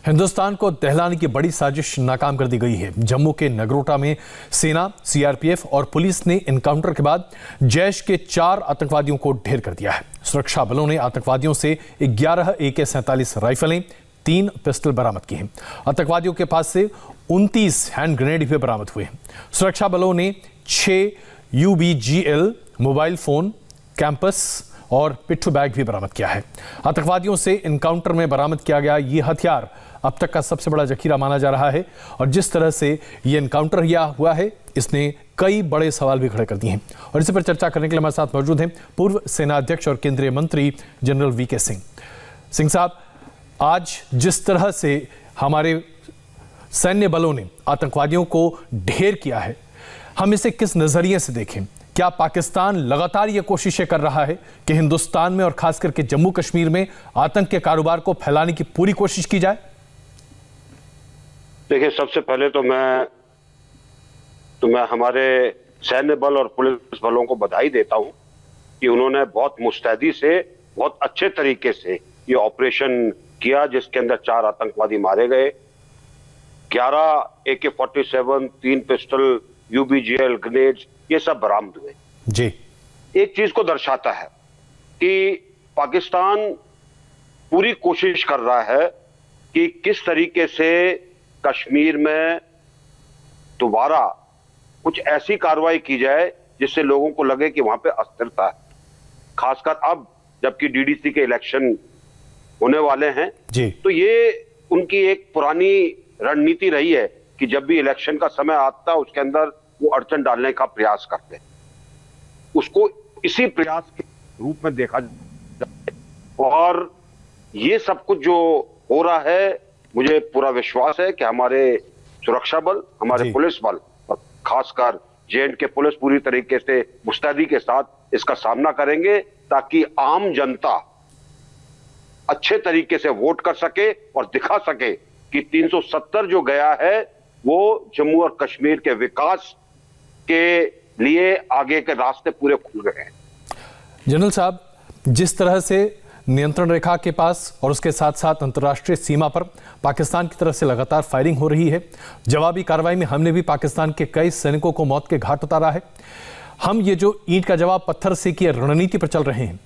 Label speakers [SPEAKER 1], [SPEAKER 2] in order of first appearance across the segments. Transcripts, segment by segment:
[SPEAKER 1] हिंदुस्तान को दहलाने की बड़ी साजिश नाकाम कर दी गई है। जम्मू के नगरोटा में सेना, सीआरपीएफ और पुलिस ने एनकाउंटर के बाद जैश के 4 आतंकवादियों को ढेर कर दिया है। सुरक्षा बलों ने आतंकवादियों से 11 AK-47 राइफलें, 3 पिस्टल बरामद की हैं। आतंकवादियों के पास से 29 हैंड ग्रेनेड भी बरामद हुए हैं। सुरक्षा बलों ने 6 UBGL मोबाइल फोन, कैंपस और पिट्ठू बैग भी बरामद किया है। आतंकवादियों से एनकाउंटर में बरामद किया गया ये हथियार अब तक का सबसे बड़ा जखीरा माना जा रहा है और जिस तरह से ये एनकाउंटर हुआ है, इसने कई बड़े सवाल भी खड़े कर दिए हैं। और इसी पर चर्चा करने के लिए हमारे साथ मौजूद हैं पूर्व सेना अध्यक्ष और केंद्रीय मंत्री जनरल VK सिंह। सिंह साहब, आज जिस तरह से हमारे सैन्य बलों ने आतंकवादियों को ढेर किया है, हम इसे किस नजरिए से देखें? क्या पाकिस्तान लगातार ये कोशिशें कर रहा है कि हिंदुस्तान में और खास करके जम्मू कश्मीर में आतंक के कारोबार को फैलाने की पूरी कोशिश की जाए?
[SPEAKER 2] देखिए, सबसे पहले तो मैं हमारे सैन्य बल और पुलिस बलों को बधाई देता हूं कि उन्होंने बहुत मुस्तैदी से, बहुत अच्छे तरीके से ये ऑपरेशन किया, जिसके अंदर 4 आतंकवादी मारे गए, 11 AK-47, 3 पिस्टल, UBGL ग्रेनेड, ये सब बरामद हुए
[SPEAKER 1] जी।
[SPEAKER 2] एक चीज को दर्शाता है कि पाकिस्तान पूरी कोशिश कर रहा है कि किस तरीके से कश्मीर में दोबारा कुछ ऐसी कार्रवाई की जाए जिससे लोगों को लगे कि वहां पे अस्थिरता है। खासकर अब जबकि DDC के इलेक्शन होने वाले हैं
[SPEAKER 1] जी,
[SPEAKER 2] तो ये उनकी एक पुरानी रणनीति रही है कि जब भी इलेक्शन का समय आता है उसके अंदर वो अड़चन डालने का प्रयास करते हैं। उसको इसी प्रयास के रूप में देखा जाए और ये सब कुछ जो हो रहा है, मुझे पूरा विश्वास है कि हमारे सुरक्षा बल, हमारे पुलिस बल और खासकर JNK पुलिस पूरी तरीके से मुस्तैदी के साथ इसका सामना करेंगे ताकि आम जनता अच्छे तरीके से वोट कर सके और दिखा सके कि 370 जो गया है वो जम्मू और कश्मीर के विकास के लिए आगे के रास्ते पूरे खुल गए हैं।
[SPEAKER 1] जनरल साहब, जिस तरह से नियंत्रण रेखा के पास और उसके साथ साथ अंतर्राष्ट्रीय सीमा पर पाकिस्तान की तरफ से लगातार फायरिंग हो रही है, जवाबी कार्रवाई में हमने भी पाकिस्तान के कई सैनिकों को मौत के घाट उतारा है। हम ये जो ईंट का जवाब पत्थर से की रणनीति पर चल रहे हैं,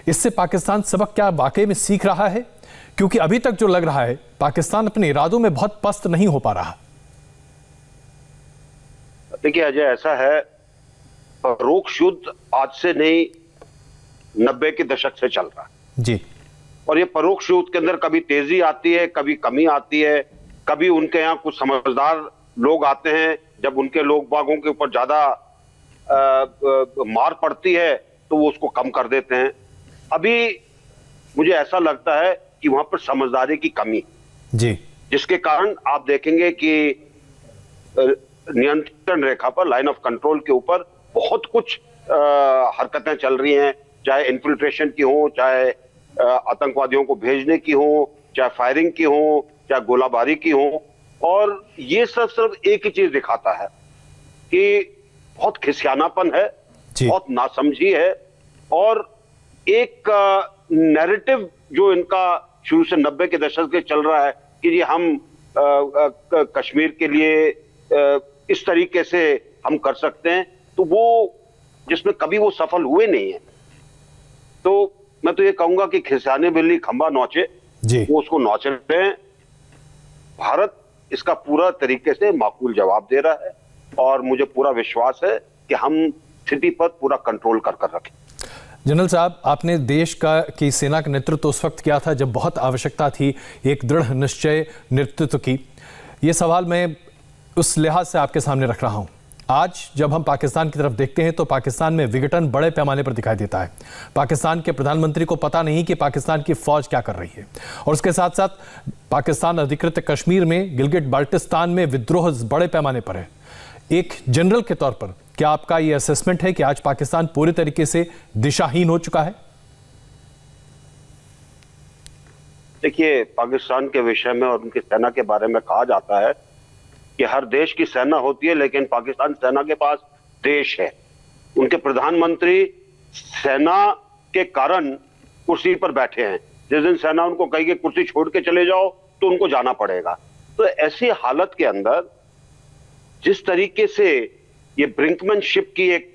[SPEAKER 1] इससे पाकिस्तान सबक क्या वाकई में सीख रहा है? क्योंकि अभी तक जो लग रहा है पाकिस्तान अपने इरादों में बहुत पस्त नहीं हो पा रहा।
[SPEAKER 2] देखिए अजय, ऐसा है, परोक्ष युद्ध आज से नहीं 90 के दशक से चल रहा है
[SPEAKER 1] जी।
[SPEAKER 2] और ये परोक्ष युद्ध के अंदर कभी तेजी आती है, कभी कमी आती है, कभी उनके यहाँ कुछ समझदार लोग आते हैं, जब उनके लोग बागों के ऊपर ज्यादा मार पड़ती है तो वो उसको कम कर देते हैं। अभी मुझे ऐसा लगता है कि वहां पर समझदारी की कमी
[SPEAKER 1] जी, जिसके
[SPEAKER 2] कारण आप देखेंगे कि नियंत्रण रेखा पर, लाइन ऑफ कंट्रोल के ऊपर बहुत कुछ हरकतें चल रही हैं, चाहे इन्फिल्ट्रेशन की हो, चाहे आतंकवादियों को भेजने की हो, चाहे फायरिंग की हो, चाहे गोलाबारी की हो। और ये सब सिर्फ एक ही चीज दिखाता है कि बहुत खिसियानापन है, बहुत नासमझी है और एक नैरेटिव जो इनका शुरू से 90 के दशक से चल रहा है कि जी हम कश्मीर के लिए इस तरीके से हम कर सकते हैं, तो वो जिसमें कभी वो सफल हुए नहीं है। तो मैं तो ये कहूंगा कि खिसियाने बिल्ली खंबा नोचे, वो उसको नोच रहे हैं। भारत इसका पूरा तरीके से माकूल जवाब दे रहा है और मुझे पूरा विश्वास है कि हम स्थिति पर पूरा कंट्रोल कर रखें।
[SPEAKER 1] जनरल साहब, आपने देश की सेना का नेतृत्व उस वक्त किया था जब बहुत आवश्यकता थी एक दृढ़ निश्चय नेतृत्व की। ये सवाल मैं उस लिहाज से आपके सामने रख रहा हूं। आज जब हम पाकिस्तान की तरफ देखते हैं तो पाकिस्तान में विघटन बड़े पैमाने पर दिखाई देता है। पाकिस्तान के प्रधानमंत्री को पता नहीं कि पाकिस्तान की फौज क्या कर रही है और उसके साथ साथ पाकिस्तान अधिकृत कश्मीर में गिलगिट बाल्टिस्तान में विद्रोह बड़े पैमाने पर है। एक जनरल के तौर पर क्या आपका यह असेसमेंट है कि आज पाकिस्तान पूरी तरीके से दिशाहीन हो चुका है?
[SPEAKER 2] देखिए, पाकिस्तान के विषय में और उनकी सेना के बारे में कहा जाता है कि हर देश की सेना होती है, लेकिन पाकिस्तान सेना के पास देश है। उनके प्रधानमंत्री सेना के कारण कुर्सी पर बैठे हैं। जिस दिन सेना उनको कहेगी कुर्सी छोड़ के चले जाओ, तो उनको जाना पड़ेगा। तो ऐसी हालत के अंदर जिस तरीके से ये ब्रिंकमैनशिप की एक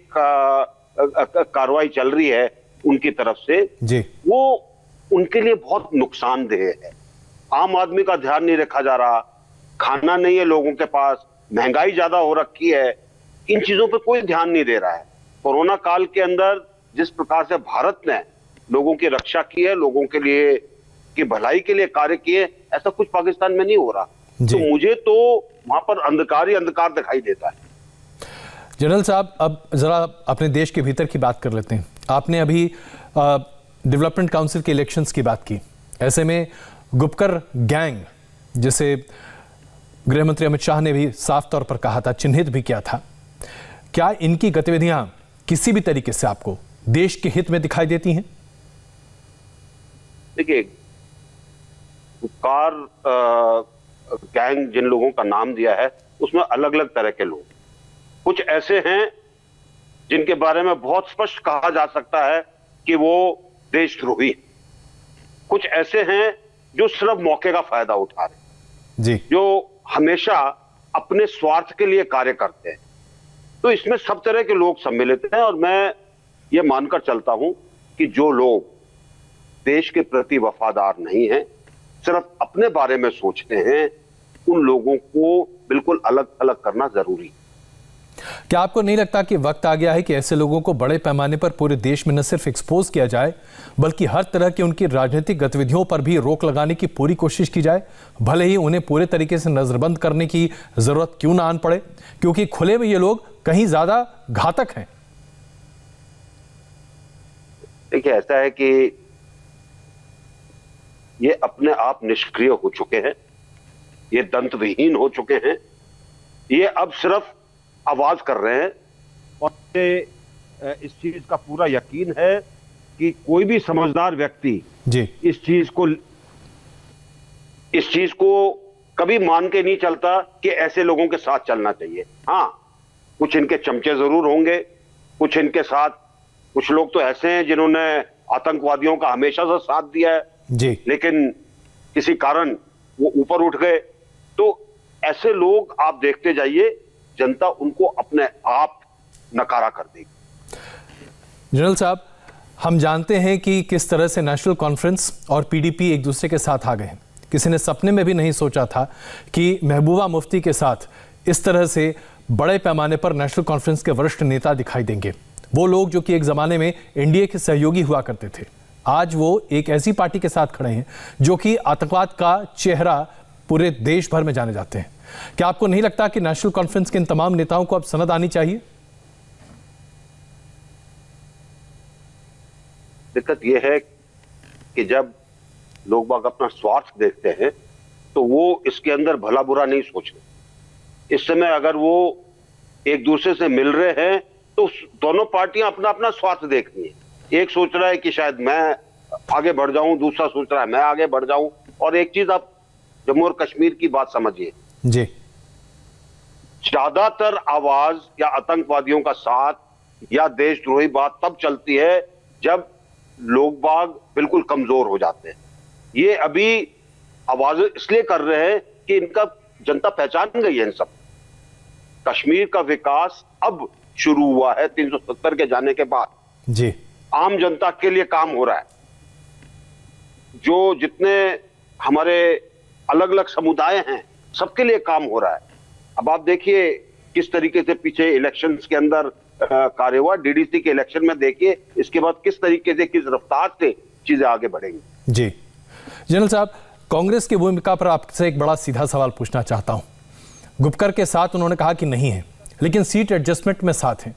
[SPEAKER 2] कार्रवाई चल रही है उनकी तरफ से
[SPEAKER 1] जी,
[SPEAKER 2] वो उनके लिए बहुत नुकसानदेह है। आम आदमी का ध्यान नहीं रखा जा रहा, खाना नहीं है लोगों के पास, महंगाई ज्यादा हो रखी है, इन चीजों पे कोई ध्यान नहीं दे रहा है। कोरोना काल के अंदर जिस प्रकार से भारत ने लोगों की रक्षा की है, लोगों के लिए की भलाई के लिए कार्य किए, ऐसा कुछ पाकिस्तान में नहीं हो रहा।
[SPEAKER 1] जी।
[SPEAKER 2] तो मुझे तो वहां पर अंधकार ही अंधकार दिखाई देता है।
[SPEAKER 1] जनरल साहब, अब जरा अपने देश के भीतर की बात कर लेते हैं। आपने अभी डेवलपमेंट काउंसिल के इलेक्शंस की बात की। ऐसे में गुपकर गैंग, जिसे गृह मंत्री अमित शाह ने भी साफ तौर पर कहा था, चिन्हित भी किया था, क्या इनकी गतिविधियां किसी भी तरीके से आपको देश के हित में दिखाई देती हैं?
[SPEAKER 2] देखिए, गुपकार गैंग जिन लोगों का नाम दिया है उसमें अलग अलग तरह के लोग, कुछ ऐसे हैं जिनके बारे में बहुत स्पष्ट कहा जा सकता है कि वो देशद्रोही, कुछ ऐसे हैं जो सिर्फ मौके का फायदा उठा रहे
[SPEAKER 1] जी,
[SPEAKER 2] जो हमेशा अपने स्वार्थ के लिए कार्य करते हैं। तो इसमें सब तरह के लोग सम्मिलित हैं और मैं ये मानकर चलता हूं कि जो लोग देश के प्रति वफादार नहीं हैं, सिर्फ अपने बारे में सोचते हैं, उन लोगों को बिल्कुल अलग अलग करना जरूरी है।
[SPEAKER 1] क्या आपको नहीं लगता कि वक्त आ गया है कि ऐसे लोगों को बड़े पैमाने पर पूरे देश में न सिर्फ एक्सपोज किया जाए, बल्कि हर तरह की उनकी राजनीतिक गतिविधियों पर भी रोक लगाने की पूरी कोशिश की जाए, भले ही उन्हें पूरे तरीके से नजरबंद करने की जरूरत क्यों ना आन पड़े, क्योंकि खुले में ये लोग कहीं ज्यादा घातक हैं।
[SPEAKER 2] देखिए, ऐसा है कि ये अपने आप निष्क्रिय हो चुके हैं, ये दंत विहीन हो चुके हैं, ये अब सिर्फ आवाज कर रहे हैं। और इस चीज का पूरा यकीन है कि कोई भी समझदार व्यक्ति
[SPEAKER 1] जी,
[SPEAKER 2] इस चीज को कभी मान के नहीं चलता कि ऐसे लोगों के साथ चलना चाहिए। हाँ, कुछ इनके चमचे जरूर होंगे, कुछ इनके साथ कुछ लोग तो ऐसे हैं जिन्होंने आतंकवादियों का हमेशा से साथ दिया है
[SPEAKER 1] जी,
[SPEAKER 2] लेकिन किसी कारण वो ऊपर उठ गए। तो ऐसे लोग आप देखते जाइए, जनता उनको अपने आप नकारा कर देगी।
[SPEAKER 1] जनरल साहब, हम जानते हैं कि किस तरह से नेशनल कॉन्फ्रेंस और पीडीपी एक दूसरे के साथ आ गए हैं। किसी ने सपने में भी नहीं सोचा था कि महबूबा मुफ्ती के साथ इस तरह से बड़े पैमाने पर नेशनल कॉन्फ्रेंस के वरिष्ठ नेता दिखाई देंगे। वो लोग जो कि एक जमाने में एनडीए के सहयोगी हुआ करते थे, आज वो एक ऐसी पार्टी के साथ खड़े हैं जो कि आतंकवाद का चेहरा पूरे देश भर में जाने जाते हैं। क्या आपको नहीं लगता कि नेशनल कॉन्फ्रेंस के इन तमाम नेताओं को अब सनद आनी चाहिए?
[SPEAKER 2] दिक्कत यह है कि जब लोग बाग अपना स्वार्थ देखते हैं तो वो इसके अंदर भला बुरा नहीं सोचते। इस समय अगर वो एक दूसरे से मिल रहे हैं तो दोनों पार्टियां अपना अपना स्वार्थ देख रही हैं। एक सोच रहा है कि शायद मैं आगे बढ़ जाऊं, दूसरा सोच रहा है मैं आगे बढ़ जाऊं। और एक चीज आप जम्मू और कश्मीर की बात समझिए
[SPEAKER 1] जी,
[SPEAKER 2] ज्यादातर आवाज या आतंकवादियों का साथ या देशद्रोही बात तब चलती है जब लोग बाग बिल्कुल कमजोर हो जाते हैं। ये अभी आवाज इसलिए कर रहे हैं कि इनका जनता पहचान गई है इन सब। कश्मीर का विकास अब शुरू हुआ है 370 के जाने के बाद।
[SPEAKER 1] जी,
[SPEAKER 2] आम जनता के लिए काम हो रहा है। जो जितने हमारे अलग अलग समुदाय हैं सबके लिए काम हो रहा है। अब आप देखिए किस तरीके से पीछे इलेक्शंस के अंदर कार्य हुआ, डीडीसी के इलेक्शन में देखिए, इसके बाद किस तरीके से किस रफ्तार से चीजें आगे बढ़ेंगी।
[SPEAKER 1] जी। जनरल साहब, कांग्रेस की भूमिका पर आपसे एक बड़ा सीधा सवाल पूछना चाहता हूं। गुपकर के साथ उन्होंने कहा कि नहीं है, लेकिन सीट एडजस्टमेंट में साथ हैं।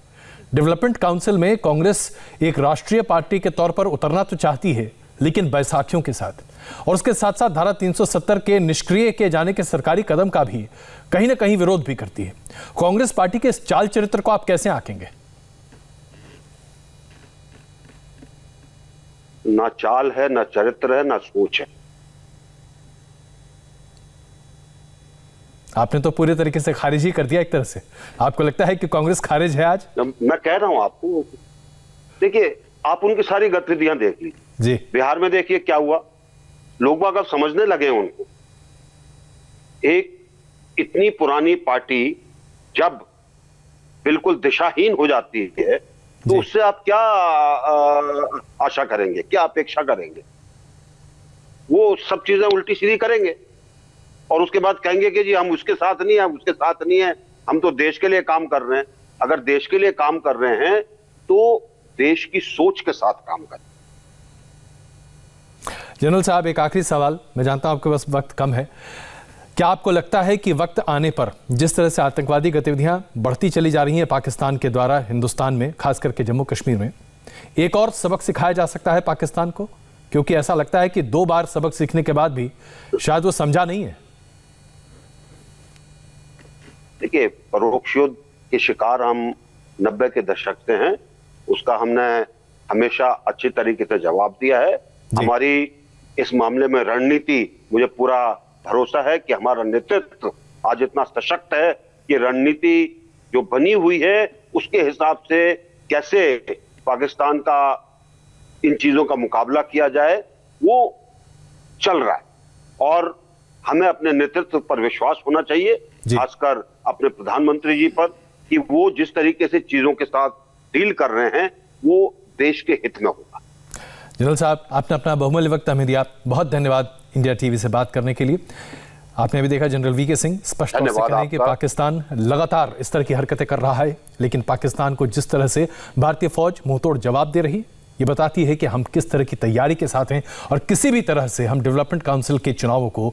[SPEAKER 1] डेवलपमेंट काउंसिल में कांग्रेस एक राष्ट्रीय पार्टी के तौर पर उतरना तो चाहती है, लेकिन बैसाखियों के साथ, और उसके साथ साथ धारा 370 के निष्क्रिय किए जाने के सरकारी कदम का भी कहीं ना कहीं विरोध भी करती है। कांग्रेस पार्टी के इस चाल चरित्र को आप कैसे आंकेंगे?
[SPEAKER 2] ना चाल है, ना चरित्र है, ना सोच है।
[SPEAKER 1] आपने तो पूरे तरीके से खारिज ही कर दिया एक तरह से। आपको लगता है कि कांग्रेस खारिज है आज?
[SPEAKER 2] मैं कह रहा हूं आपको, देखिए आप उनकी सारी गतिविधियां देख लीजिए।
[SPEAKER 1] जी,
[SPEAKER 2] बिहार में देखिए क्या हुआ, लोग बाग अब समझने लगे हैं उनको एक इतनी पुरानी पार्टी जब बिल्कुल दिशाहीन हो जाती है तो उससे आप क्या आशा करेंगे, क्या अपेक्षा करेंगे? वो सब चीजें उल्टी सीधी करेंगे और उसके बाद कहेंगे कि जी हम उसके साथ नहीं है, हम उसके साथ नहीं है, हम तो देश के लिए काम कर रहे हैं। अगर देश के लिए काम कर रहे हैं तो देश की सोच के साथ काम करें।
[SPEAKER 1] जनरल साहब, एक आखिरी सवाल, मैं जानता हूं आपके पास वक्त कम है। क्या आपको लगता है कि वक्त आने पर जिस तरह से आतंकवादी गतिविधियां बढ़ती चली जा रही हैं पाकिस्तान के द्वारा हिंदुस्तान में, खास करके जम्मू कश्मीर में, एक और सबक सिखाया जा सकता है पाकिस्तान को? क्योंकि ऐसा लगता है कि 2 बार सबक सीखने के बाद भी शायद वो समझा नहीं है।
[SPEAKER 2] देखिए, परोक्ष युद्ध के शिकार हम 90 के दशक से हैं। उसका हमने हमेशा अच्छी तरीके से जवाब दिया है। हमारी इस मामले में रणनीति, मुझे पूरा भरोसा है कि हमारा नेतृत्व आज इतना सशक्त है कि रणनीति जो बनी हुई है उसके हिसाब से कैसे पाकिस्तान का इन चीजों का मुकाबला किया जाए वो चल रहा है। और हमें अपने नेतृत्व पर विश्वास होना चाहिए, खासकर अपने प्रधानमंत्री जी पर, कि वो जिस तरीके से चीजों के साथ डील कर रहे हैं वो देश के हित में होगा।
[SPEAKER 1] जनरल साहब, आपने अपना बहुमूल्य वक्त हमें दिया, बहुत धन्यवाद इंडिया टीवी से बात करने के लिए। आपने अभी देखा जनरल वीके सिंह स्पष्ट तौर से कह रहे हैं कि पाकिस्तान लगातार इस तरह की हरकतें कर रहा है, लेकिन पाकिस्तान को जिस तरह से भारतीय फौज मुंहतोड़ जवाब दे रही, ये बताती है कि हम किस तरह की तैयारी के साथ हैं और किसी भी तरह से हम डेवलपमेंट काउंसिल के चुनावों को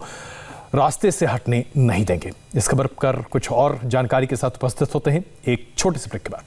[SPEAKER 1] रास्ते से हटने नहीं देंगे। इस खबर पर कुछ और जानकारी के साथ उपस्थित होते हैं एक छोटे से ब्रेक के बाद।